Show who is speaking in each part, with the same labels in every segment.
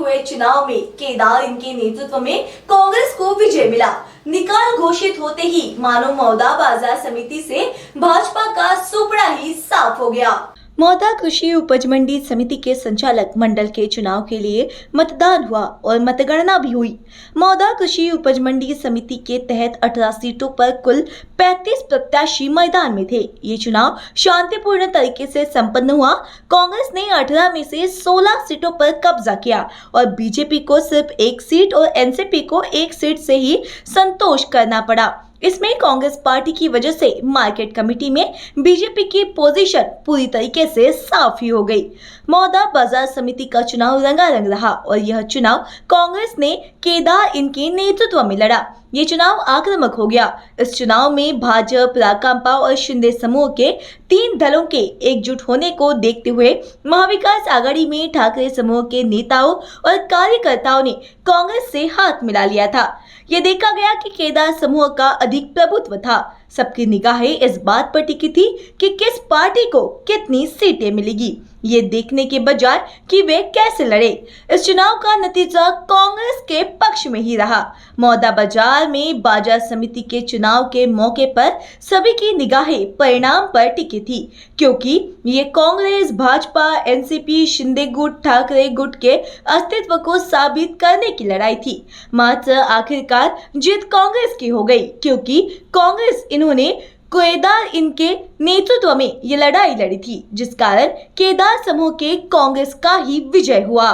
Speaker 1: हुए चुनाव में केदार इनके नेतृत्व में कांग्रेस को विजय मिला। निकाल घोषित होते ही मानो मौदा बाजार समिति से भाजपा का सुपड़ा ही साफ हो गया। मौदा कृषि उपज मंडी समिति के संचालक मंडल के चुनाव के लिए मतदान हुआ और मतगणना भी हुई। मौदा कृषि उपज मंडी समिति के तहत 18 सीटों पर कुल 35 प्रत्याशी मैदान में थे। ये चुनाव शांतिपूर्ण तरीके से संपन्न हुआ। कांग्रेस ने 18 में से 16 सीटों पर कब्जा किया और बीजेपी को सिर्फ 1 सीट और एनसीपी को 1 सीट से ही संतोष करना पड़ा। इसमें कांग्रेस पार्टी की वजह से मार्केट कमेटी में बीजेपी की पोजीशन पूरी तरीके से साफ ही हो गई। मौदा बाजार समिति का चुनाव रंगारंग रहा और यह चुनाव कांग्रेस ने केदार इनके नेतृत्व में लड़ा। ये चुनाव आक्रामक हो गया। इस चुनाव में भाजपा, राकांपा और शिंदे समूह के 3 दलों के एकजुट होने को देखते हुए महाविकास आघाड़ी में ठाकरे समूह के नेताओं और कार्यकर्ताओं ने कांग्रेस से हाथ मिला लिया था। ये देखा गया कि केदार समूह का अधिक प्रभुत्व था। सबकी निगाहें इस बात पर टिकी थी कि किस पार्टी को कितनी सीटें मिलेगी, ये देखने के बजाय कि वे कैसे लड़े। इस चुनाव का नतीजा कांग्रेस के पक्ष में ही रहा। मौदा बाजार में बाजार समिति के चुनाव के मौके पर सभी की निगाहें परिणाम पर टिकी थी, क्योंकि ये कांग्रेस, भाजपा, एनसीपी, शिंदे गुट, ठाकरे गुट के अस्तित्व को साबित करने की लड़ाई थी। मात्र आखिरकार जीत कांग्रेस की हो गई, क्योंकि कांग्रेस इन्होंने केदार इनके नेतृत्व में ये लड़ाई लड़ी थी, जिस कारण केदार समूह के कांग्रेस का ही विजय हुआ।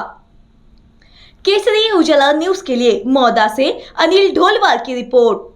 Speaker 1: केसरी उजाला न्यूज के लिए मौदा से अनिल ढोलवाल की रिपोर्ट।